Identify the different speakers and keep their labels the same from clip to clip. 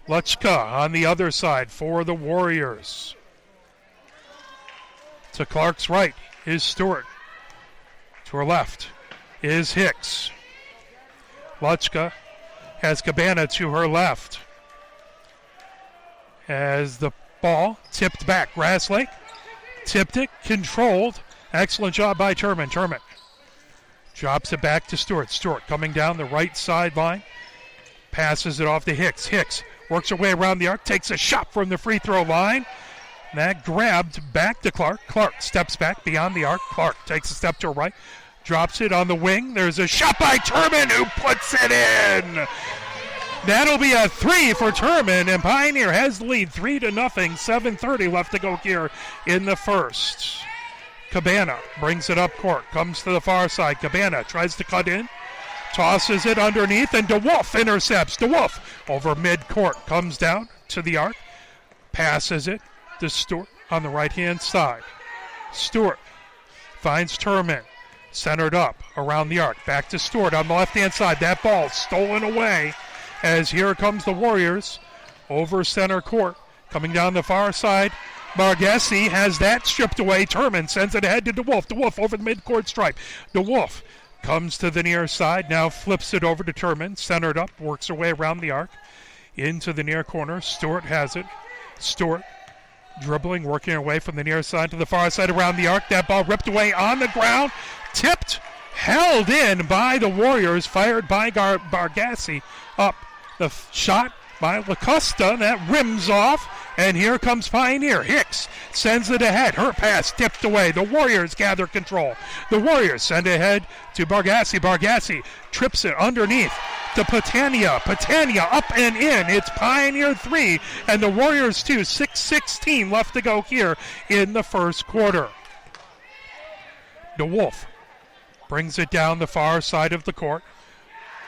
Speaker 1: Luchka on the other side for the Warriors. To Clark's right is Stewart. To her left is Hicks. Luchka has Cabana to her left. As the ball tipped back. Grass Lake tipped it, controlled. Excellent job by Turman. Turman drops it back to Stewart. Stewart coming down the right sideline. Passes it off to Hicks. Hicks works her way around the arc, takes a shot from the free throw line. That grabbed back to Clark. Clark steps back beyond the arc. Clark takes a step to her right, drops it on the wing. There's a shot by Turman who puts it in. That'll be a three for Turman, and Pioneer has the lead 3-0. 7:30 left to go here in the first. Cabana brings it up court, comes to the far side. Cabana tries to cut in, tosses it underneath, and DeWolf intercepts. DeWolf over midcourt, comes down to the arc, passes it to Stewart on the right-hand side. Stewart finds Turman, centered up around the arc. Back to Stewart on the left-hand side. That ball stolen away as here comes the Warriors over center court. Coming down the far side, Bargassi has that stripped away. Turman sends it ahead to DeWolf. DeWolf over the midcourt stripe. DeWolf comes to the near side, now flips it over to Turman, centered up, works her way around the arc, into the near corner. Stewart has it. Stewart dribbling, working her way from the near side to the far side around the arc. That ball ripped away on the ground, tipped, held in by the Warriors, fired by Bargassi. Up the shot by LaCosta, that rims off, and here comes Pioneer. Hicks sends it ahead. Her pass tipped away. The Warriors gather control. The Warriors send it ahead to Bargassi. Bargassi trips it underneath to Patania. Patania up and in. It's Pioneer 3 and the Warriors 2. 6:16 left to go here in the first quarter. DeWolf brings it down the far side of the court.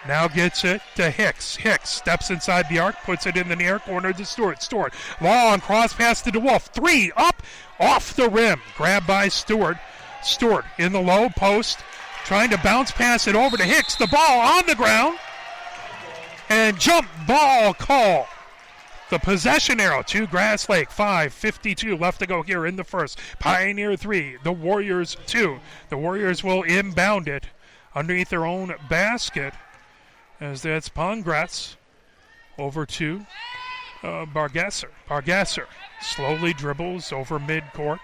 Speaker 1: Now gets it to Hicks. Hicks steps inside the arc, puts it in the near corner to Stewart. Stewart, long cross pass to DeWolf. 3 up, off the rim. Grabbed by Stewart. Stewart in the low post, trying to bounce pass it over to Hicks. The ball on the ground. And jump ball call. The possession arrow to Grass Lake. 5:52 left to go here in the first. Pioneer 3, the Warriors 2. The Warriors will inbound it underneath their own basket. As that's Pongratz over to Bargasser. Bargasser slowly dribbles over midcourt.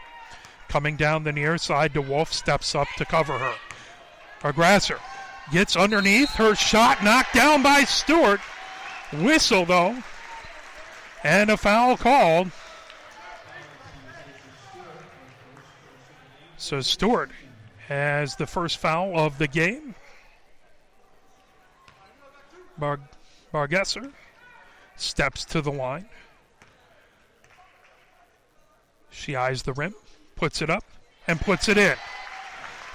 Speaker 1: Coming down the near side, DeWolf steps up to cover her. Bargasser gets underneath. Her shot knocked down by Stewart. Whistle, though. And a foul called. So Stewart has the first foul of the game. Bargasser steps to the line. She eyes the rim, puts it up, and puts it in.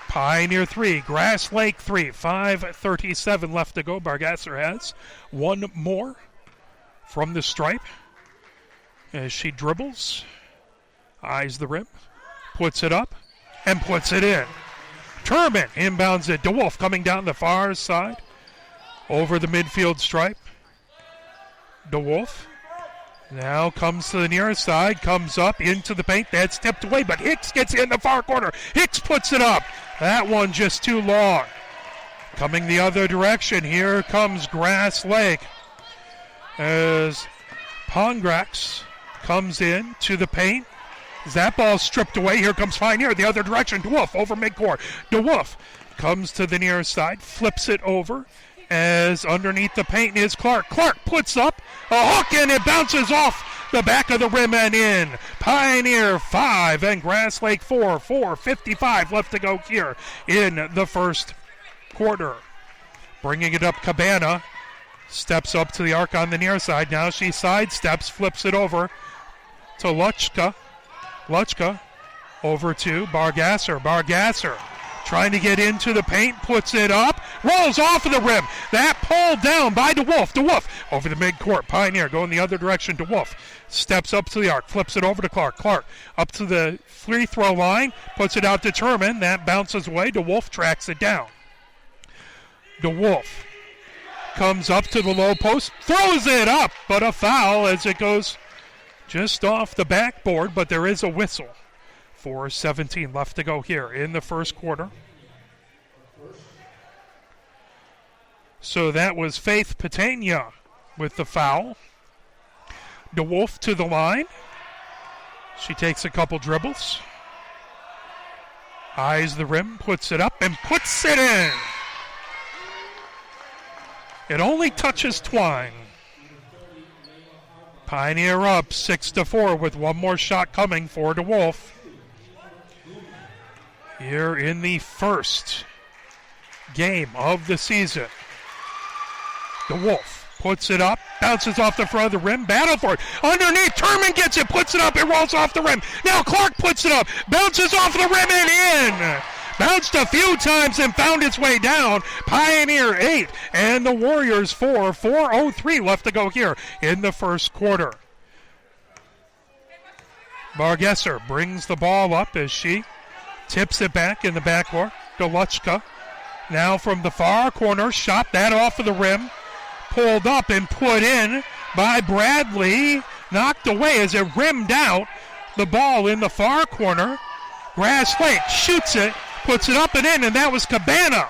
Speaker 1: Pioneer 3, Grass Lake 3. 5:37 left to go. Bargasser has one more from the stripe as she dribbles, eyes the rim, puts it up, and puts it in. Turman inbounds it. DeWolf coming down the far side. Over the midfield stripe. DeWolf now comes to the near side, comes up into the paint. That's tipped away, but Hicks gets in the far corner. Hicks puts it up. That one just too long. Coming the other direction, here comes Grass Lake. As Pongrax comes in to the paint. As that ball stripped away, here comes Pioneer the other direction. DeWolf over midcourt. DeWolf comes to the near side, flips it over. As underneath the paint is Clark. Clark puts up a hook and it bounces off the back of the rim and in. Pioneer 5 and Grass Lake 4. 4:55 left to go here in the first quarter. Bringing it up, Cabana steps up to the arc on the near side. Now she sidesteps, flips it over to Luchka. Luchka over to Bargasser. Bargasser trying to get into the paint, puts it up, rolls off of the rim. That pulled down by DeWolf. DeWolf over the midcourt. Pioneer going the other direction. DeWolf steps up to the arc, flips it over to Clark. Clark up to the free throw line, puts it out to Turman. That bounces away. DeWolf tracks it down. DeWolf comes up to the low post, throws it up, but a foul as it goes just off the backboard, but there is a whistle. 4:17 left to go here in the first quarter. So that was Faith Patania with the foul. DeWolf to the line. She takes a couple dribbles. Eyes the rim, puts it up, and puts it in. It only touches twine. Pioneer up 6-4 with one more shot coming for DeWolf. Here in the first game of the season. DeWolf puts it up, bounces off the front of the rim, battle for it. Underneath, Turman gets it, puts it up, it rolls off the rim. Now Clark puts it up, bounces off the rim and in. Bounced a few times and found its way down. Pioneer 8 and the Warriors 4. 4:03 left to go here in the first quarter. Bargesser brings the ball up as she tips it back in the backcourt. Deluchka now from the far corner, shot that off of the rim. Pulled up and put in by Bradley. Knocked away as it rimmed out. The ball in the far corner. Grass Lake shoots it, puts it up and in, and that was Cabana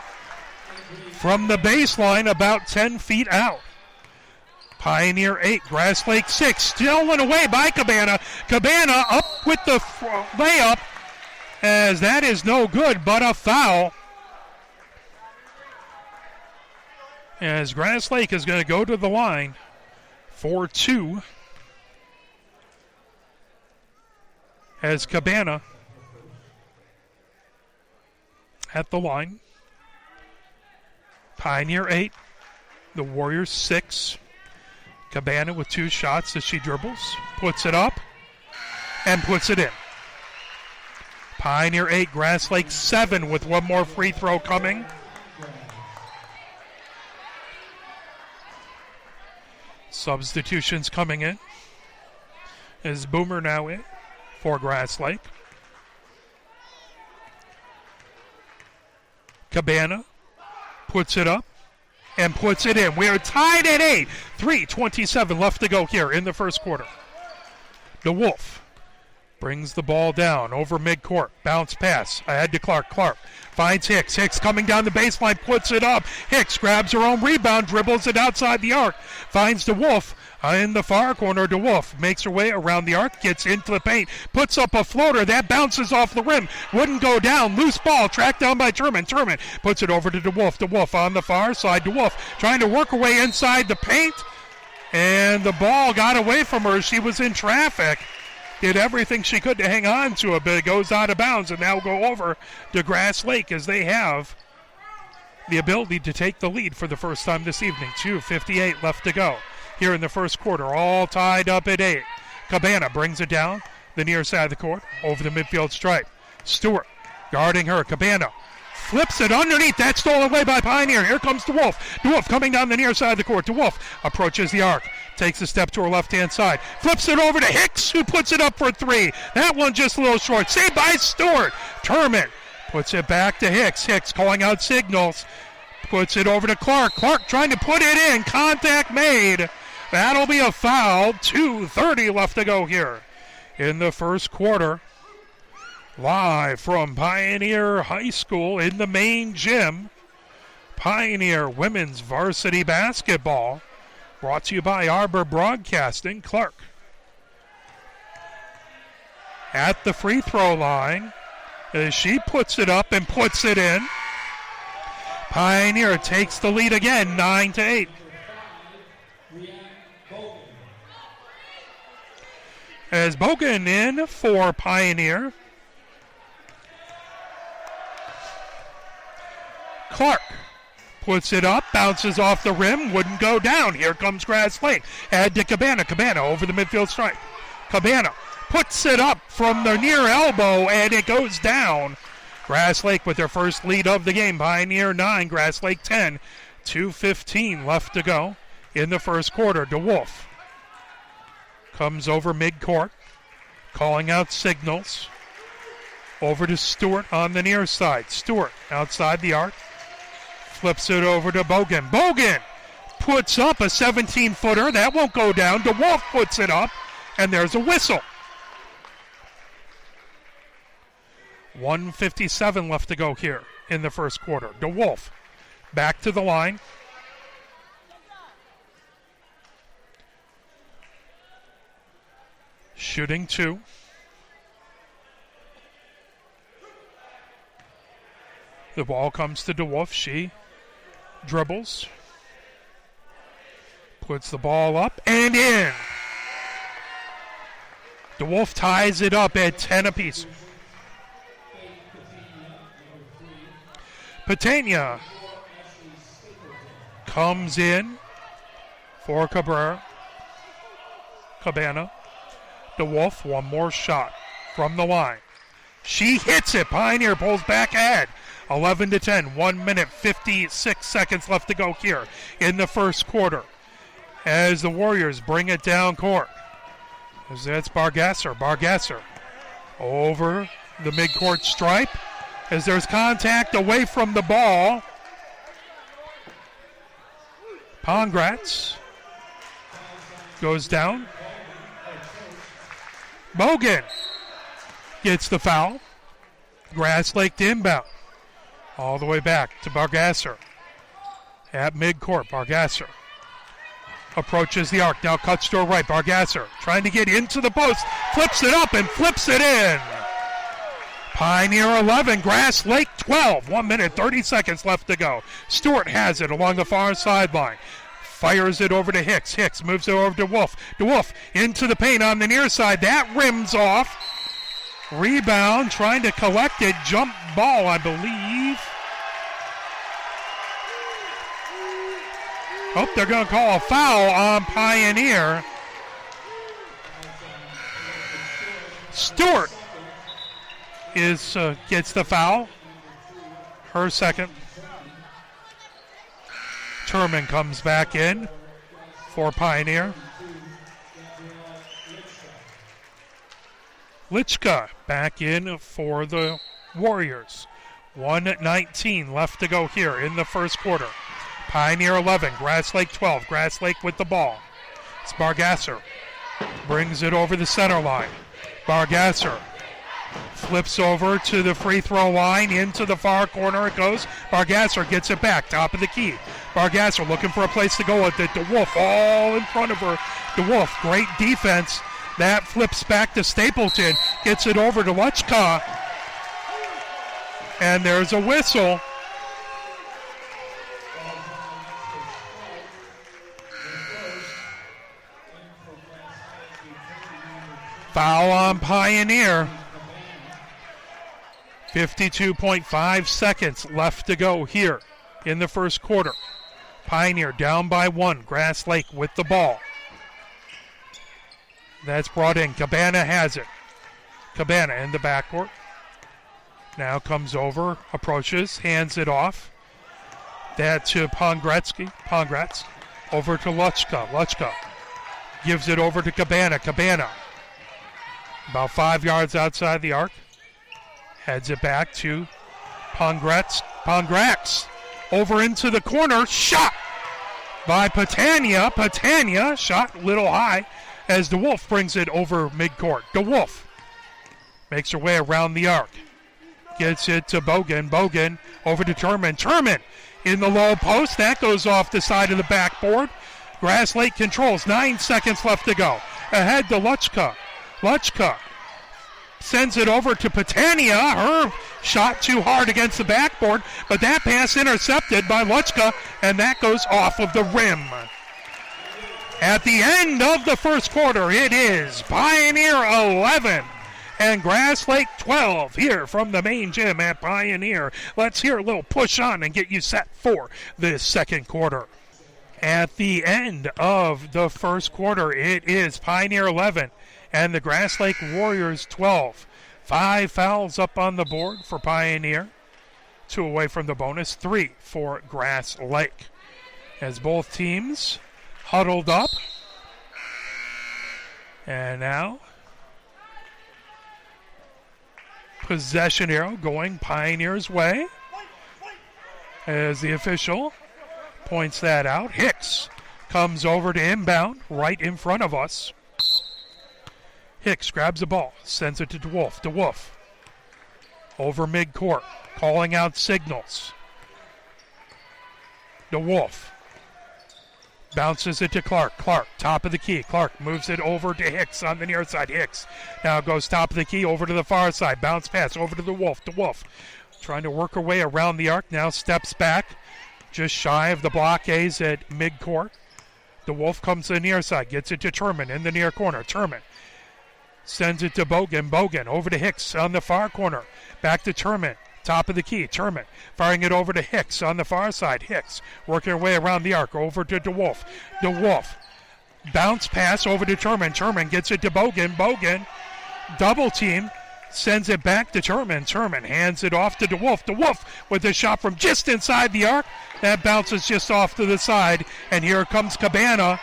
Speaker 1: from the baseline about 10 feet out. Pioneer 8, Grass Lake 6, stolen away by Cabana. Cabana up with the layup as that is no good, but a foul. As Grass Lake is going to go to the line for 2. As Cabana at the line. Pioneer 8, the Warriors 6. Cabana with 2 shots as she dribbles, puts it up, and puts it in. Pioneer 8, Grass Lake 7 with one more free throw coming. Substitutions coming in. Is Boomer now in for Grass Lake. Cabana puts it up and puts it in. We are tied at 8. 3:27 left to go here in the first quarter. DeWolf brings the ball down over midcourt. Bounce pass ahead to Clark. Clark finds Hicks. Hicks coming down the baseline, puts it up. Hicks grabs her own rebound, dribbles it outside the arc. Finds DeWolf in the far corner. DeWolf makes her way around the arc, gets into the paint, puts up a floater. That bounces off the rim. Wouldn't go down. Loose ball tracked down by Turman. Turman puts it over to DeWolf. DeWolf on the far side. DeWolf trying to work her way inside the paint. And the ball got away from her. She was in traffic. Did everything she could to hang on to it, but it goes out of bounds and now go over to Grass Lake as they have the ability to take the lead for the first time this evening. 2:58 left to go here in the first quarter, all tied up at 8. Cabana brings it down the near side of the court over the midfield stripe. Stewart guarding her. Cabana flips it underneath. That's stolen away by Pioneer. Here comes DeWolf. DeWolf coming down the near side of the court. DeWolf approaches the arc. Takes a step to her left-hand side. Flips it over to Hicks, who puts it up for 3. That one just a little short. Saved by Stewart. Turman puts it back to Hicks. Hicks calling out signals. Puts it over to Clark. Clark trying to put it in. Contact made. That'll be a foul. 2:30 left to go here in the first quarter. Live from Pioneer High School in the main gym. Pioneer Women's Varsity Basketball. Brought to you by Arbor Broadcasting. Clark at the free throw line as she puts it up and puts it in. Pioneer takes the lead again, 9-8. As Bogan in for Pioneer. Clark puts it up, bounces off the rim, wouldn't go down. Here comes Grass Lake. Add to Cabana. Cabana over the midfield stripe. Cabana puts it up from the near elbow, and it goes down. Grass Lake with their first lead of the game. Pioneer 9, Grass Lake 10. 2:15 left to go in the first quarter. DeWolf comes over midcourt, calling out signals. Over to Stewart on the near side. Stewart outside the arc. Flips it over to Bogan. Bogan puts up a 17-footer. That won't go down. DeWolf puts it up, and there's a whistle. 1:57 left to go here in the first quarter. DeWolf back to the line. Shooting 2. The ball comes to DeWolf. She dribbles. Puts the ball up and in. DeWolf ties it up at 10 apiece. Patania comes in for Cabana. DeWolf, one more shot from the line. She hits it. Pioneer pulls back ahead. 11-10. 1 minute, 56 seconds left to go here in the first quarter. As the Warriors bring it down court. As that's Bargasser. Bargasser over the midcourt stripe. As there's contact away from the ball. Pongratz goes down. Bogan gets the foul. Grass Lake to inbound. All the way back to Bargasser. At midcourt, Bargasser approaches the arc. Now cuts to her right. Bargasser trying to get into the post. Flips it up and flips it in. Pioneer 11, Grass Lake 12. 1 minute, 30 seconds left to go. Stewart has it along the far sideline. Fires it over to Hicks. Hicks moves it over to Wolf. DeWolf into the paint on the near side. That rims off. Rebound, trying to collect it. Jump ball, I believe. Oh, they're going to call a foul on Pioneer. Stewart gets the foul. Her second. Turman comes back in for Pioneer. Lichka back in for the Warriors. 1:19 left to go here in the first quarter. Pioneer 11, Grass Lake 12. Grass Lake with the ball. It's Bargasser. Brings it over the center line. Bargasser flips over to the free throw line. Into the far corner it goes. Bargasser gets it back. Top of the key. Bargasser looking for a place to go with it. DeWolf all in front of her. DeWolf, great defense. That flips back to Stapleton. Gets it over to Luchka. And there's a whistle. Foul on Pioneer. 52.5 seconds left to go here in the first quarter. Pioneer down by 1. Grass Lake with the ball. That's brought in. Cabana has it. Cabana in the backcourt. Now comes over, approaches, hands it off. That to Pongratz. Over to Luchka. Luchka gives it over to Cabana. Cabana about 5 yards outside the arc. Heads it back to Pongratz. Pongratz over into the corner. Shot by Patania. Patania shot a little high as DeWolf brings it over midcourt. DeWolf makes her way around the arc. Gets it to Bogan. Bogan over to Turman. Turman in the low post. That goes off the side of the backboard. Grass Lake controls. 9 seconds left to go. Ahead to Luchka. Luchka sends it over to Patania. Her shot too hard against the backboard, but that pass intercepted by Luchka, and that goes off of the rim. At the end of the first quarter, it is Pioneer 11 and Grass Lake 12 here from the main gym at Pioneer. Let's hear a little push on and get you set for this second quarter. At the end of the first quarter, it is Pioneer 11 and the Grass Lake Warriors 12. 5 fouls up on the board for Pioneer. 2 away from the bonus, 3 for Grass Lake. As both teams huddled up. And now, possession arrow going Pioneer's way. As the official points that out. Hicks Comes over to inbound, right in front of us. Hicks grabs the ball, sends it to DeWolf. DeWolf over midcourt, calling out signals. DeWolf bounces it to Clark. Clark, top of the key. Clark moves it over to Hicks on the near side. Hicks now goes top of the key over to the far side. Bounce pass over to DeWolf. DeWolf trying to work her way around the arc. Now steps back just shy of the blockades at midcourt. DeWolf comes to the near side. Gets it to Turman in the near corner. Turman sends it to Bogan. Bogan over to Hicks on the far corner. Back to Turman. Top of the key. Turman firing it over to Hicks on the far side. Hicks working her way around the arc over to DeWolf. DeWolf bounce pass over to Turman. Turman gets it to Bogan. Bogan double team. Sends it back to Turman. Turman hands it off to DeWolf. DeWolf with a shot from just inside the arc. That bounces just off to the side. And here comes Cabana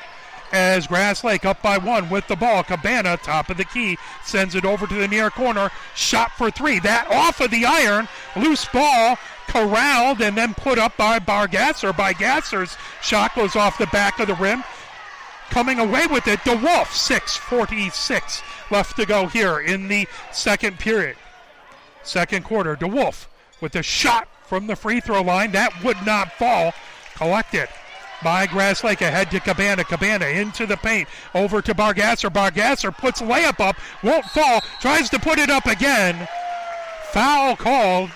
Speaker 1: as Grass Lake up by one with the ball. Cabana, top of the key, sends it over to the near corner. Shot for three. That off of the iron. Loose ball corralled and then put up by Bargasser. Gasser's shot goes off the back of the rim. Coming away with it, DeWolf, 6:46 left to go here in the second period. Second quarter, DeWolf with a shot from the free throw line. That would not fall. Collected by Grass Lake ahead to Cabana. Cabana into the paint. Over to Bargasser. Bargasser puts layup up. Won't fall. Tries to put it up again. Foul called.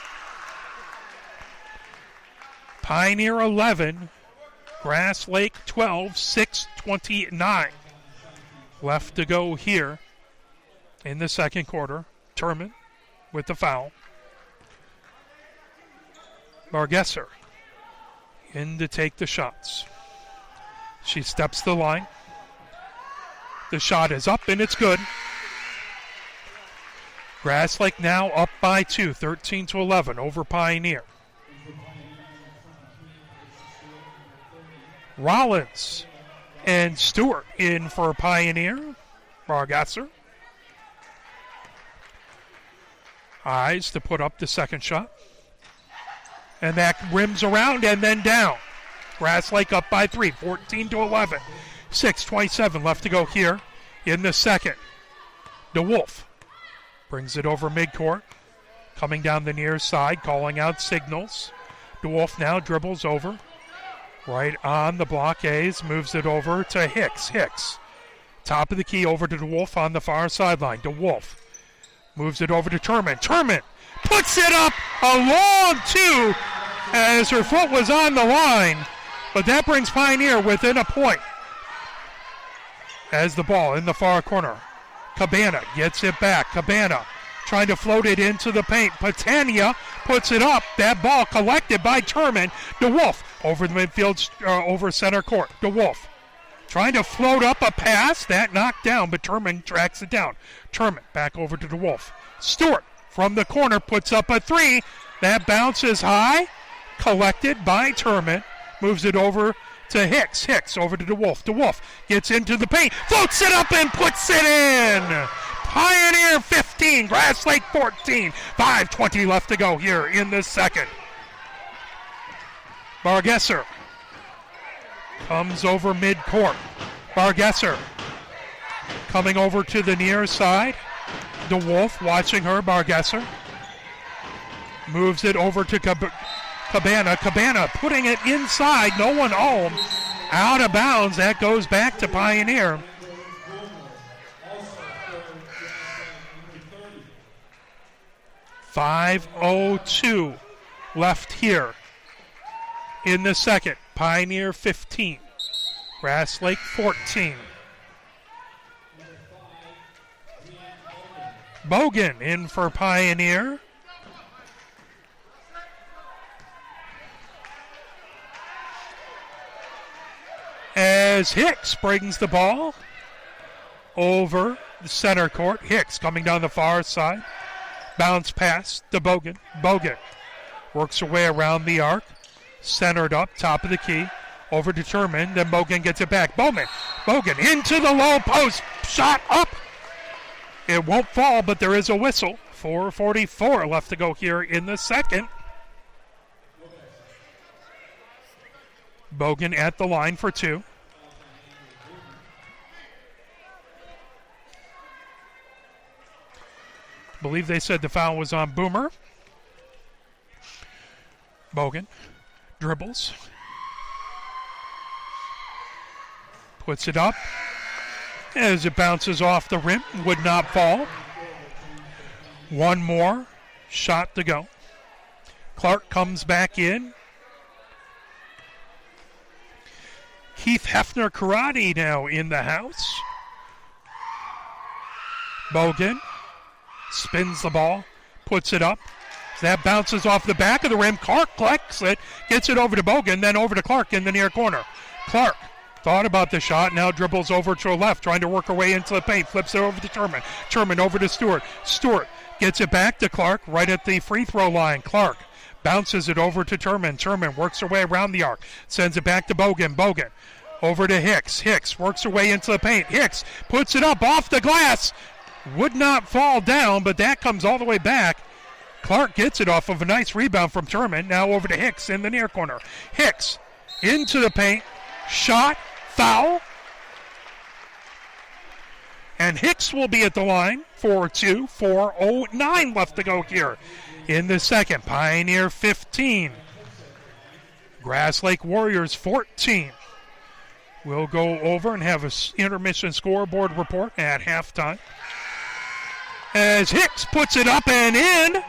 Speaker 1: Pioneer 11. Grass Lake 12. 6:29 left to go here in the second quarter. Turman with the foul. Bargasser in to take the shots. She steps the line. The shot is up and it's good. Grass Lake now up by 2, 13-11 over Pioneer. Rollins and Stewart in for Pioneer. Bargasser. Eyes to put up the second shot. And that rims around and then down. Grass Lake up by 3, 14-11. 6:27 left to go here in the second. DeWolf brings it over midcourt. Coming down the near side, calling out signals. DeWolf now dribbles over. Right on the blockades, moves it over to Hicks. Hicks, top of the key over to DeWolf on the far sideline. DeWolf moves it over to Turman. Turman puts it up a long two as her foot was on the line. But that brings Pioneer within a point. As the ball in the far corner. Cabana gets it back. Cabana trying to float it into the paint. Patania puts it up. That ball collected by Turman. DeWolf over the midfield, over center court. DeWolf trying to float up a pass. That knocked down, but Turman tracks it down. Turman back over to DeWolf. Stewart from the corner puts up a three. That bounces high. Collected by Turman. Moves it over to Hicks. Hicks over to DeWolf. DeWolf gets into the paint. Floats it up and puts it in. Pioneer 15, Grass Lake 14. 5:20 left to go here in the second. Bargasser comes over midcourt. Bargasser coming over to the near side. DeWolf watching her. Bargasser moves it over to Cabana. Cabana putting it inside. No one home. Out of bounds. That goes back to Pioneer. .5:02 left here in the second. Pioneer 15. Grass Lake 14. Bogan in for Pioneer. As Hicks brings the ball over the center court. Hicks coming down the far side. Bounce pass to Bogan. Bogan works her way around the arc. Centered up, top of the key. Over to Turman. Then Bogan gets it back. Bogan into the low post. Shot up. It won't fall, but there is a whistle. 4:44 left to go here in the second. Bogan at the line for two. I believe they said the foul was on Boomer. Bogan dribbles. Puts it up. As it bounces off the rim, would not fall. One more shot to go. Clark comes back in. Keith Hefner Karate now in the house. Bogan spins the ball, puts it up. That bounces off the back of the rim. Clark collects it, gets it over to Bogan, then over to Clark in the near corner. Clark thought about the shot, now dribbles over to the left, trying to work her way into the paint. Flips it over to Turman. Turman over to Stewart. Stewart gets it back to Clark right at the free throw line. Clark bounces it over to Turman. Turman works her way around the arc. Sends it back to Bogan. Bogan over to Hicks. Hicks works her way into the paint. Hicks puts it up off the glass. Would not fall down, but that comes all the way back. Clark gets it off of a nice rebound from Turman. Now over to Hicks in the near corner. Hicks into the paint. Shot. Foul. And Hicks will be at the line for 2. 4:09 left to go here in the second. Pioneer 15. Grass Lake Warriors 14. We'll go over and have an intermission scoreboard report at halftime. As Hicks puts it up and in,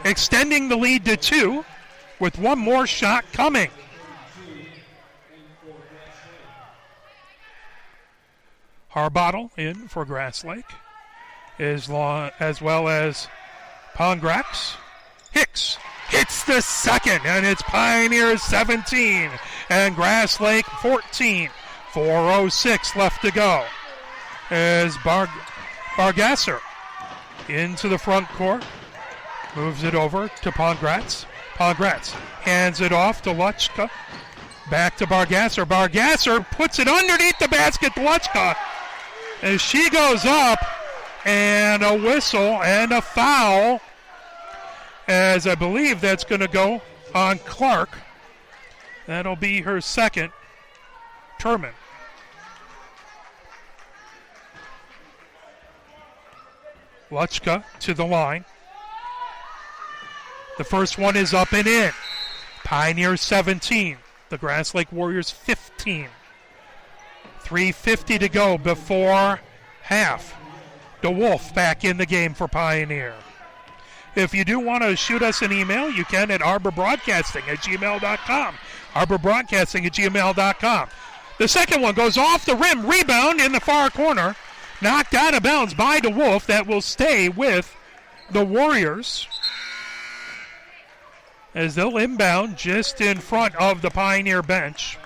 Speaker 1: extending the lead to 2 with one more shot coming. Harbottle in for Grass Lake, as well as Pongrax. Hicks hits the second, and it's Pioneers 17 and Grass Lake 14. 4:06 left to go. As Bargasser into the front court, moves it over to Pongratz. Pongratz hands it off to Luchka. Back to Bargasser. Bargasser puts it underneath the basket to Luchka. As she goes up, and a whistle and a foul, as I believe that's going to go on Clark. That'll be her second. Turman. Luchka to the line. The first one is up and in. Pioneers 17. The Grass Lake Warriors 15. 3:50 to go before half. DeWolf back in the game for Pioneer. If you do want to shoot us an email, you can at arborbroadcasting@gmail.com. arborbroadcasting@gmail.com. The second one goes off the rim. Rebound in the far corner. Knocked out of bounds by DeWolf. That will stay with the Warriors, as they'll inbound just in front of the Pioneer bench.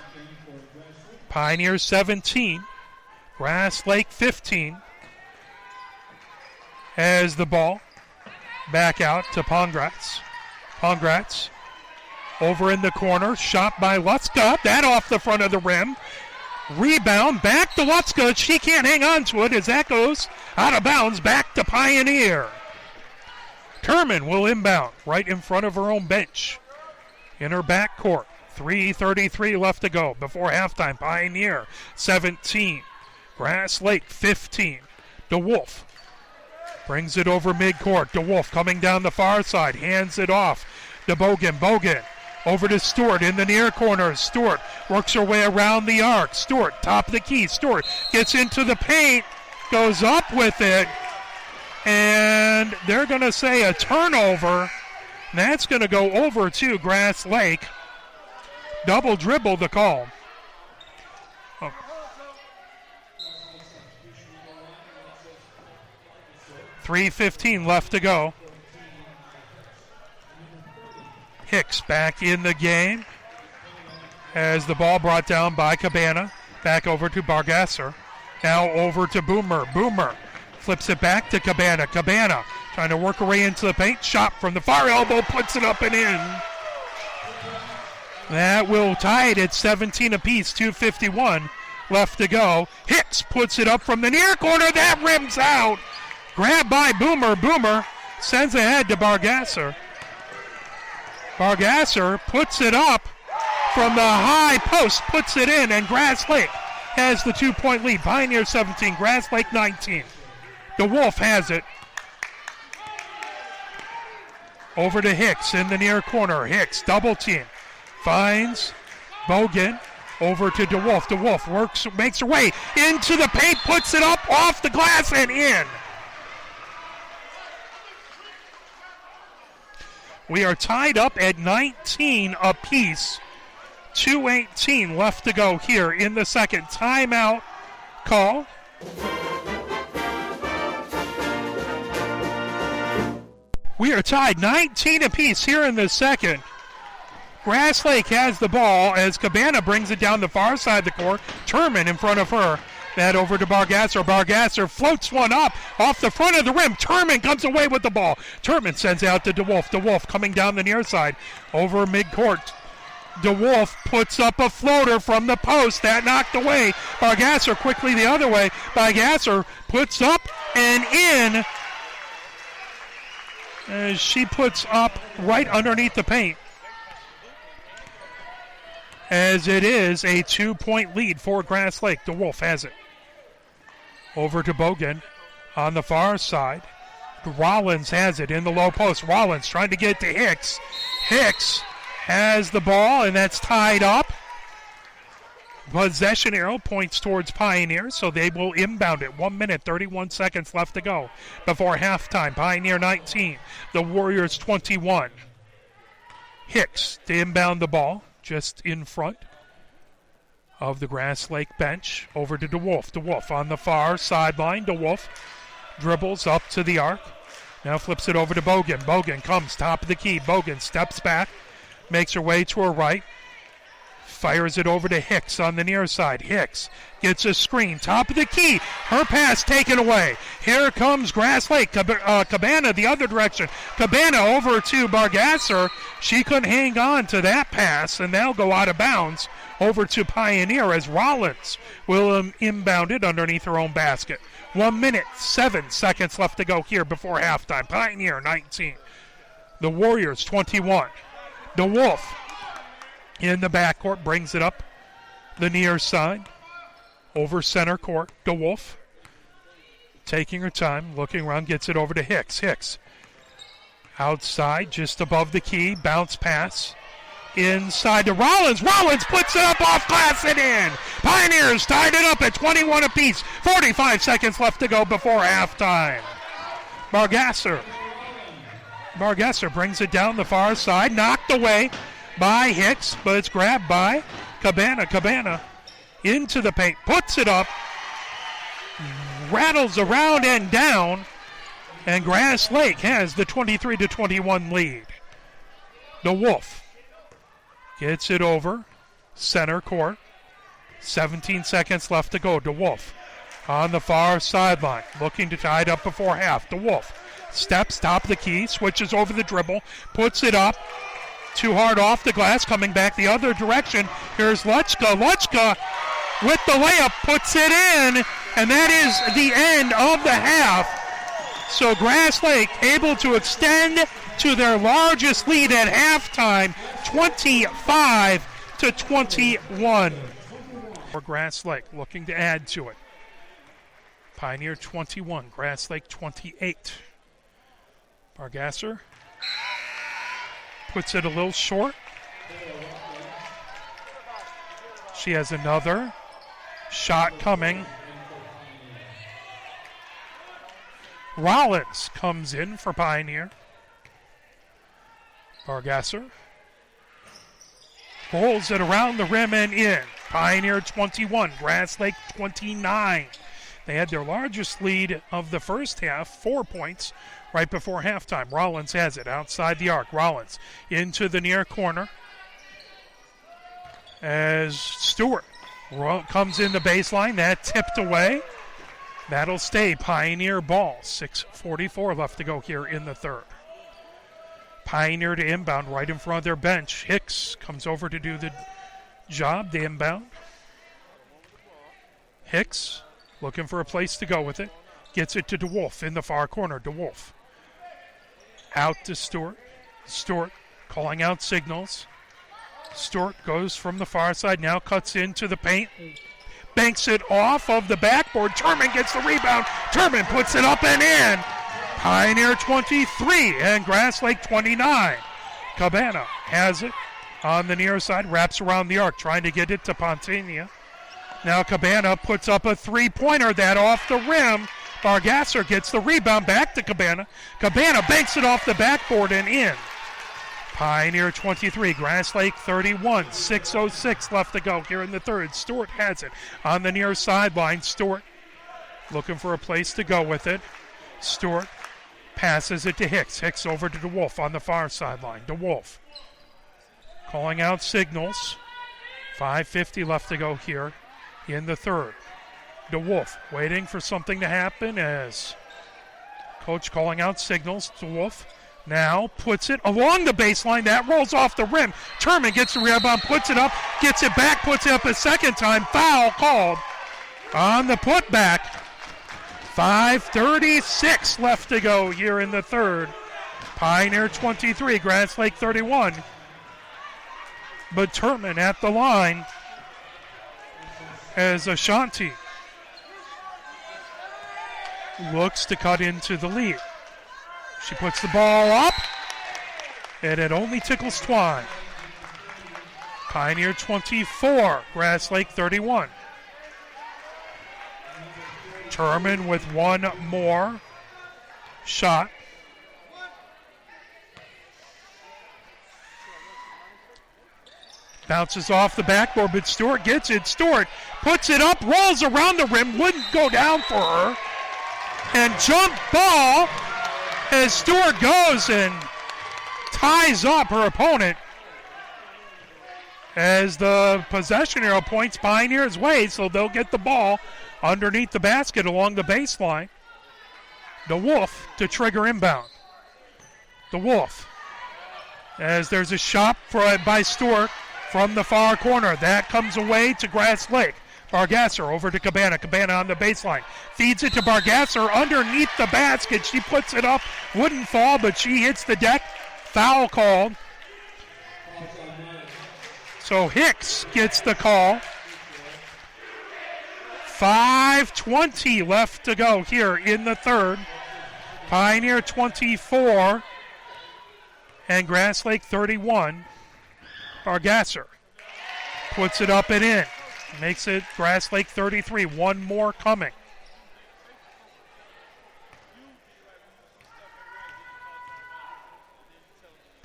Speaker 1: Pioneers 17, Grass Lake 15. As the ball back out to Pongratz. Pongratz over in the corner, shot by Lutzka. That off the front of the rim. Rebound back to Lutzka. She can't hang on to it as that goes out of bounds back to Pioneer. Turman will inbound right in front of her own bench in her backcourt. 3:33 left to go before halftime. Pioneer 17, Grass Lake 15. DeWolf brings it over midcourt. DeWolf coming down the far side, hands it off to Bogan. Bogan over to Stewart in the near corner. Stewart works her way around the arc. Stewart, top of the key. Stewart gets into the paint, goes up with it, and they're going to say a turnover. And that's going to go over to Grass Lake. Double dribble the call. 3:15 left to go. Hicks back in the game as the ball brought down by Cabana. Back over to Bargasser. Now over to Boomer. Boomer flips it back to Cabana. Cabana trying to work her way into the paint. Shot from the far elbow, puts it up and in. That will tie it at 17 apiece. 2:51 left to go. Hicks puts it up from the near corner. That rims out. Grabbed by Boomer. Boomer sends ahead to Bargasser. Bargasser puts it up from the high post, puts it in, and Grass Lake has the 2-point lead. Pioneer 17, Grass Lake 19. DeWolf has it. Over to Hicks in the near corner. Hicks double team. Finds Bogan. Over to DeWolf. DeWolf works, makes her way into the paint, puts it up off the glass and in. We are tied up at 19 apiece. 2:18 left to go here in the second. Timeout call. We are tied 19 apiece here in the second. Grass Lake has the ball as Cabana brings it down the far side of the court. Turman in front of her. That over to Bargasser. Bargasser floats one up off the front of the rim. Turman comes away with the ball. Turman sends out to DeWolf. DeWolf coming down the near side. Over midcourt. DeWolf puts up a floater from the post. That knocked away. Bargasser quickly the other way. Bargasser puts up and in. As she puts up right underneath the paint. As it is a 2-point lead for Grass Lake. DeWolf has it. Over to Bogan on the far side. Rollins has it in the low post. Rollins trying to get it to Hicks. Hicks has the ball, and that's tied up. Possession arrow points towards Pioneer, so they will inbound it. 1 minute, 31 seconds left to go before halftime. Pioneer 19, the Warriors 21. Hicks to inbound the ball just in front of the Grass Lake bench. Over to DeWolf. DeWolf on the far sideline. DeWolf dribbles up to the arc. Now flips it over to Bogan. Bogan comes top of the key. Bogan steps back, makes her way to her right. Fires it over to Hicks on the near side. Hicks gets a screen. Top of the key. Her pass taken away. Here comes Grass Lake. Cabana the other direction. Cabana over to Bargasser. She couldn't hang on to that pass, and they'll go out of bounds over to Pioneer as Rollins will inbound it underneath her own basket. 1 minute, 7 seconds left to go here before halftime. Pioneer 19. The Warriors 21. DeWolf in the backcourt, brings it up the near side. Over center court, DeWolf taking her time, looking around, gets it over to Hicks. Hicks outside, just above the key, bounce pass. Inside to Rollins. Rollins puts it up off glass and in. Pioneers tied it up at 21 apiece. 45 seconds left to go before halftime. Bargasser brings it down the far side, knocked away by Hicks, but it's grabbed by Cabana. Cabana into the paint, puts it up, rattles around and down, and Grass Lake has the 23-21 lead. DeWolf gets it over center court. 17 seconds left to go. DeWolf on the far sideline, looking to tie it up before half. DeWolf steps, top of the key, switches over the dribble, puts it up. Too hard off the glass, coming back the other direction. Here's Luchka. Luchka with the layup puts it in, and that is the end of the half. So Grass Lake able to extend to their largest lead at halftime, 25-21. For Grass Lake, looking to add to it. Pioneer 21, Grass Lake 28. Bargasser puts it a little short. She has another shot coming. Rollins comes in for Pioneer. Bargasser rolls it around the rim and in. Pioneer 21, Grass Lake 29. They had their largest lead of the first half, 4 points, right before halftime. Rollins has it outside the arc. Rollins into the near corner as Stewart comes in the baseline. That tipped away. That'll stay Pioneer ball. 6:44 left to go here in the third. Pioneer to inbound right in front of their bench. Hicks comes over to do the job, the inbound. Hicks looking for a place to go with it. Gets it to DeWolf in the far corner. DeWolf out to Stewart. Stewart calling out signals. Stewart goes from the far side, now cuts into the paint. Banks it off of the backboard. Turman gets the rebound. Turman puts it up and in. Pioneer 23 and Grass Lake 29. Cabana has it on the near side, wraps around the arc, trying to get it to Pontinia. Now Cabana puts up a three-pointer, that off the rim. Bargasser gets the rebound back to Cabana. Cabana banks it off the backboard and in. Pioneer 23, Grass Lake 31, 6:06 left to go here in the third. Stewart has it on the near sideline. Stewart looking for a place to go with it. Stewart passes it to Hicks. Hicks over to DeWolf on the far sideline. DeWolf calling out signals. 5:50 left to go here in the third. DeWolf waiting for something to happen as coach calling out signals. DeWolf now puts it along the baseline. That rolls off the rim. Turman gets the rebound, puts it up, gets it back, puts it up a second time. Foul called on the putback. 5:36 left to go here in the third. Pioneer 23, Grass Lake 31. But Turman at the line as Ashanti looks to cut into the lead. She puts the ball up, and it only tickles Twine. Pioneer 24, Grass Lake 31. Turman with one more shot. Bounces off the backboard, but Stewart gets it. Stewart puts it up, rolls around the rim, wouldn't go down for her. And jump ball as Stewart goes and ties up her opponent. As the possession arrow points Pioneer's way, so they'll get the ball underneath the basket along the baseline. DeWolf to trigger inbound. DeWolf as there's a shot by Stewart from the far corner. That comes away to Grass Lake. Bargasser over to Cabana. Cabana on the baseline. Feeds it to Bargasser underneath the basket. She puts it up. Wouldn't fall, but she hits the deck. Foul called. So Hicks gets the call. 5:20 left to go here in the third. Pioneer 24 and Grass Lake 31. Bargasser puts it up and in. Makes it Grass Lake 33. One more coming.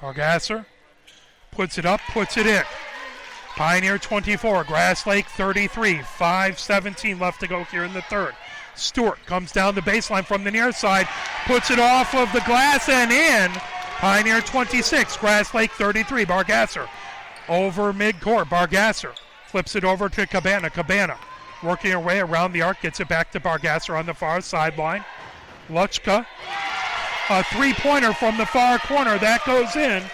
Speaker 1: Bargasser puts it up, puts it in. Pioneer 24, Grass Lake 33. 5:17 left to go here in the third. Stewart comes down the baseline from the near side, puts it off of the glass and in. Pioneer 26, Grass Lake 33. Bargasser over midcourt. Bargasser flips it over to Cabana. Cabana working her way around the arc, gets it back to Bargasser on the far sideline. Luchka, a three-pointer from the far corner. That goes in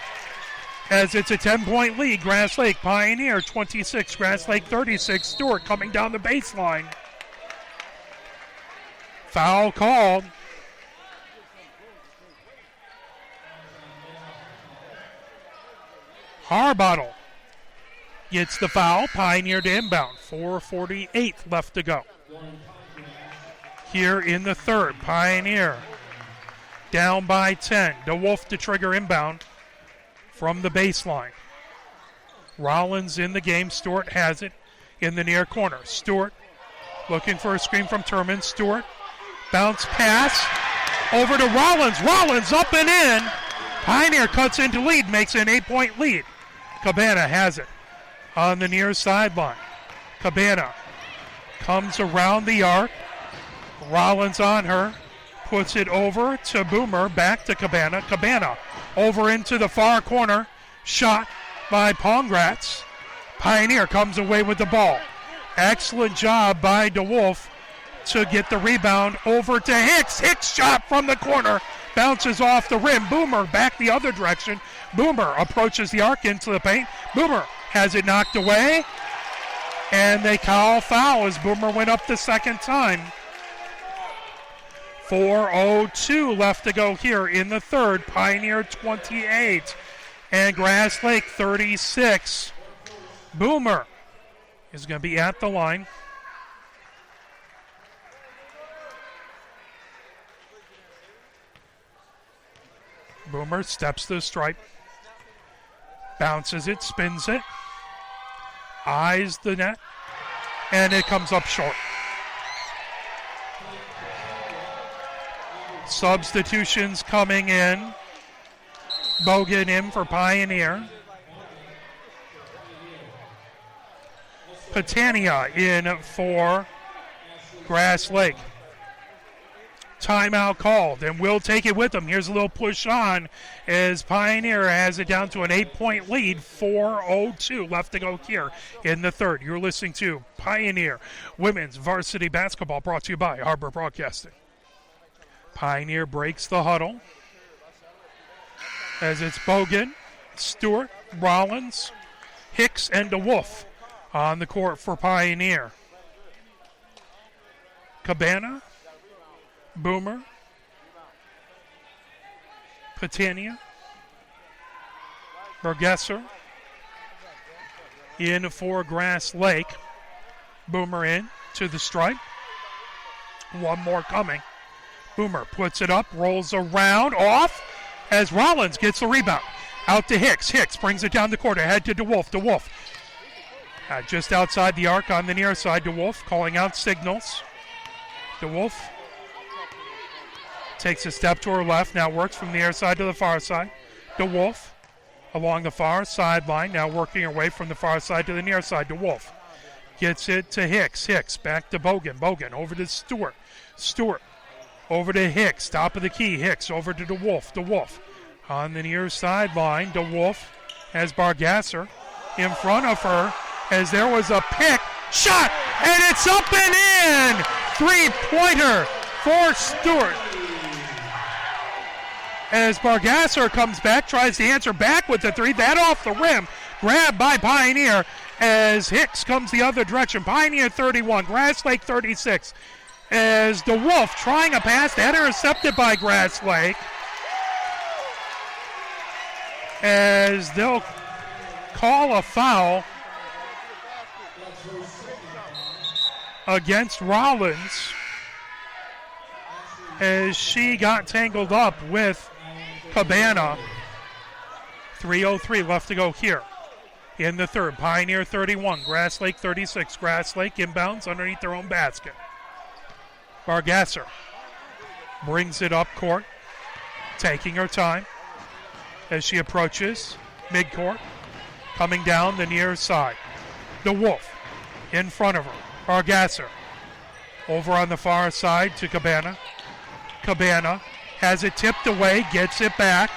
Speaker 1: as it's a 10-point lead. Grass Lake Pioneer 26, Grass Lake 36. Stewart coming down the baseline. Foul called. Harbottle gets the foul. Pioneer to inbound. 4:48 left to go here in the third. Pioneer down by 10. DeWolf to trigger inbound from the baseline. Rollins in the game. Stewart has it in the near corner. Stewart looking for a screen from Turman. Stewart bounce pass over to Rollins. Rollins up and in. Pioneer cuts into lead, makes an 8-point lead. Cabana has it on the near sideline. Cabana comes around the arc. Rollins on her. Puts it over to Boomer. Back to Cabana. Cabana over into the far corner. Shot by Pongratz. Pioneer comes away with the ball. Excellent job by DeWolf to get the rebound over to Hicks. Hicks shot from the corner. Bounces off the rim. Boomer back the other direction. Boomer approaches the arc into the paint. Boomer has it knocked away. And they call foul as Boomer went up the second time. 4:02 left to go here in the third. Pioneer 28 and Grass Lake 36. Boomer is going to be at the line. Boomer steps to the stripe. Bounces it, spins it. Eyes the net. And it comes up short. Substitutions coming in. Bogan in for Pioneer. Patania in for Grass Lake. Timeout called, and we'll take it with them. Here's a little push on as Pioneer has it down to an 8-point lead. 4:02 left to go here in the third. You're listening to Pioneer Women's Varsity Basketball, brought to you by Arbor Broadcasting. Pioneer breaks the huddle as it's Bogan, Stewart, Rollins, Hicks, and DeWolf on the court for Pioneer. Cabana, Boomer, Patania, Bergesser in for Grass Lake. Boomer in to the stripe. One more coming. Boomer puts it up, rolls around, off as Rollins gets the rebound. Out to Hicks. Hicks brings it down the court, ahead to DeWolf. DeWolf just outside the arc on the near side. DeWolf calling out signals. DeWolf takes a step to her left, now works from the near side to the far side. DeWolf along the far sideline, now working her way from the far side to the near side. DeWolf gets it to Hicks. Hicks back to Bogan. Bogan over to Stewart. Stewart over to Hicks. Top of the key. Hicks over to DeWolf. DeWolf on the near sideline. DeWolf has Bargasser in front of her as there was a pick. Shot! And it's up and in! Three-pointer for Stewart. As Bargasser comes back, tries to answer back with the three. That off the rim. Grabbed by Pioneer as Hicks comes the other direction. Pioneer 31, Grass Lake 36. As DeWolf trying a pass, that intercepted by Grass Lake. As they'll call a foul against Rollins as she got tangled up with Cabana. 3:03 left to go here in the third. Pioneer 31, Grass Lake 36. Grass Lake inbounds underneath their own basket. Bargasser brings it up court, taking her time as she approaches midcourt, coming down the near side. DeWolf in front of her. Bargasser over on the far side to Cabana. Cabana has it tipped away, gets it back.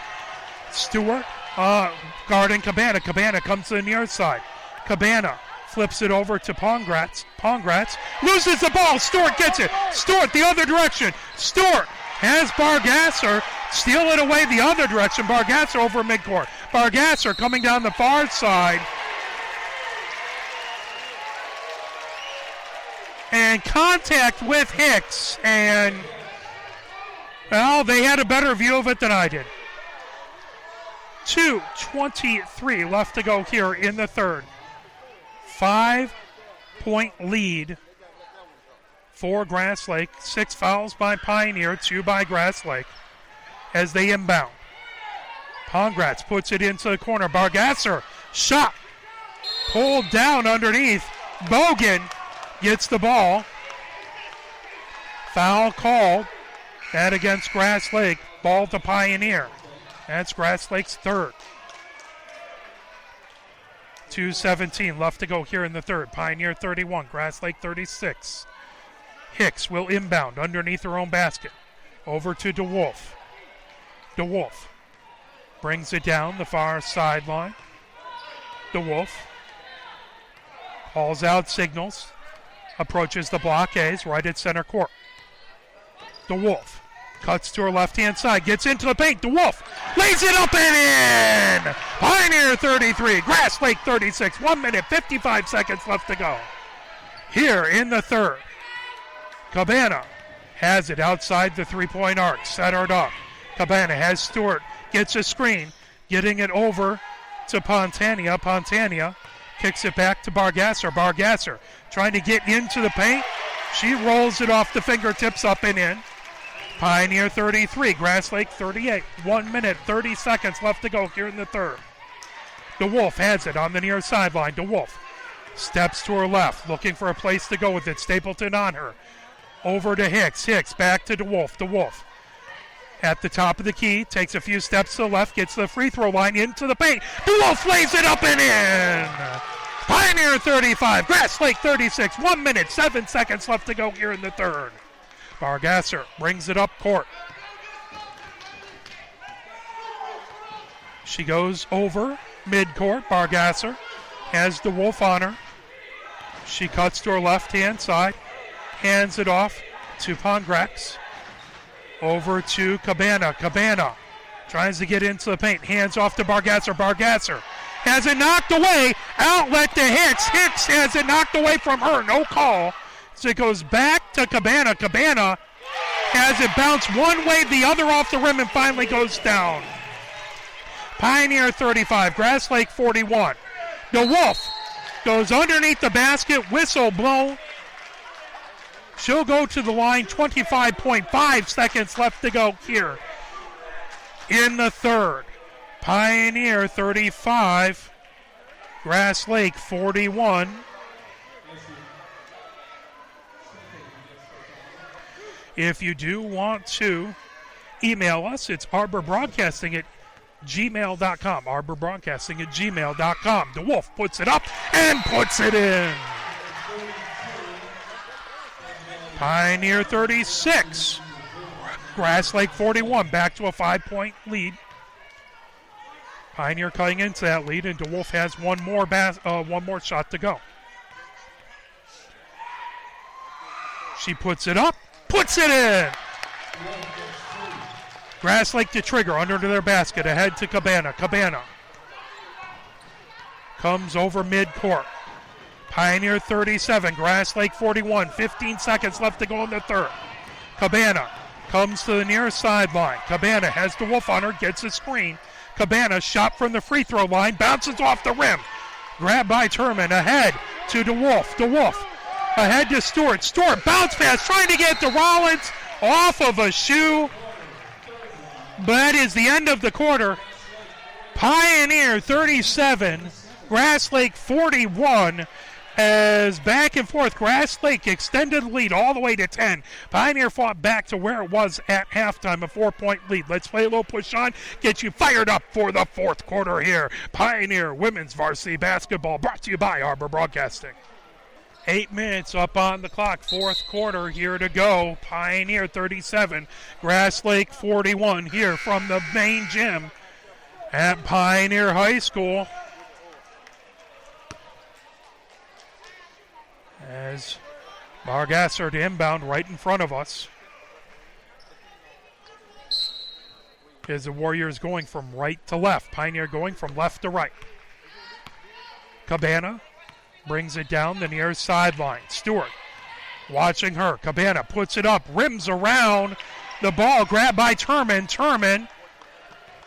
Speaker 1: Stewart guarding Cabana. Cabana comes to the near side. Cabana flips it over to Pongratz. Pongratz loses the ball. Stewart gets it. Stewart the other direction. Stewart has Bargasser steal it away the other direction. Bargasser over midcourt. Bargasser coming down the far side. And contact with Hicks. And, well, they had a better view of it than I did. 2:23 left to go here in the third. 5-point lead for Grass Lake. 6 fouls by Pioneer, 2 by Grass Lake as they inbound. Pongratz puts it into the corner. Bargasser shot pulled down underneath. Bogan gets the ball. Foul called. That against Grass Lake. Ball to Pioneer. That's Grass Lake's third. 2:17 left to go here in the third. Pioneer 31, Grass Lake 36. Hicks will inbound underneath her own basket. Over to DeWolf. DeWolf brings it down the far sideline. DeWolf hauls out signals. Approaches the blockades right at center court. DeWolf cuts to her left-hand side, gets into the paint. DeWolf lays it up and in! Pioneer 33, Grass Lake 36. 1 minute, 55 seconds left to go here in the third. Cabana has it outside the three-point arc, centered up. Cabana has Stewart, gets a screen, getting it over to Pontania. Pontania kicks it back to Bargasser. Bargasser trying to get into the paint. She rolls it off the fingertips, up and in. Pioneer 33, Grass Lake 38. 1 minute, 30 seconds left to go here in the third. DeWolf has it on the near sideline. DeWolf steps to her left, looking for a place to go with it. Stapleton on her. Over to Hicks. Hicks back to DeWolf. DeWolf at the top of the key, takes a few steps to the left, gets to the free throw line, into the paint. DeWolf lays it up and in. Pioneer 35, Grass Lake 36. 1 minute, 7 seconds left to go here in the third. Bargasser brings it up court. She goes over midcourt. Bargasser has DeWolf on her. She cuts to her left-hand side, hands it off to Pongrex. Over to Cabana. Cabana tries to get into the paint. Hands off to Bargasser. Bargasser has it knocked away. Outlet to Hicks. Hicks has it knocked away from her. No call. So it goes back to Cabana. Cabana has it bounce one way, the other off the rim, and finally goes down. Pioneer 35, Grass Lake 41. DeWolf goes underneath the basket, whistle blown. She'll go to the line, 25.5 seconds left to go here in the third. Pioneer 35, Grass Lake 41. If you do want to email us, it's Arbor Broadcasting at gmail.com. Arbor Broadcasting at gmail.com. DeWolf puts it up and puts it in. Pioneer 36. Grass Lake 41. Back to a 5-point lead. Pioneer cutting into that lead, and DeWolf has one more shot to go. She puts it up, puts it in. Grass Lake to trigger under their basket, ahead to Cabana. Cabana comes over midcourt. Pioneer 37, Grass Lake 41. 15 seconds left to go in the third. Cabana comes to the near sideline. Cabana has DeWolf on her, gets a screen. Cabana shot from the free throw line, bounces off the rim. Grabbed by Turman, ahead to DeWolf. DeWolf ahead to Stewart. Stewart bounce pass, trying to get to Rollins off of a shoe. But that is the end of the quarter. Pioneer 37, Grass Lake 41. As back and forth, Grass Lake extended the lead all the way to 10. Pioneer fought back to where it was at halftime, a 4-point lead. Let's play a little push on, get you fired up for the fourth quarter here. Pioneer Women's Varsity Basketball, brought to you by Arbor Broadcasting. 8 minutes up on the clock, fourth quarter here to go. Pioneer 37, Grass Lake 41 here from the main gym at Pioneer High School. As Bargasser to inbound right in front of us. As the Warriors going from right to left. Pioneer going from left to right. Cabana brings it down the near sideline. Stewart watching her. Cabana puts it up, rims around the ball, grabbed by Turman. Turman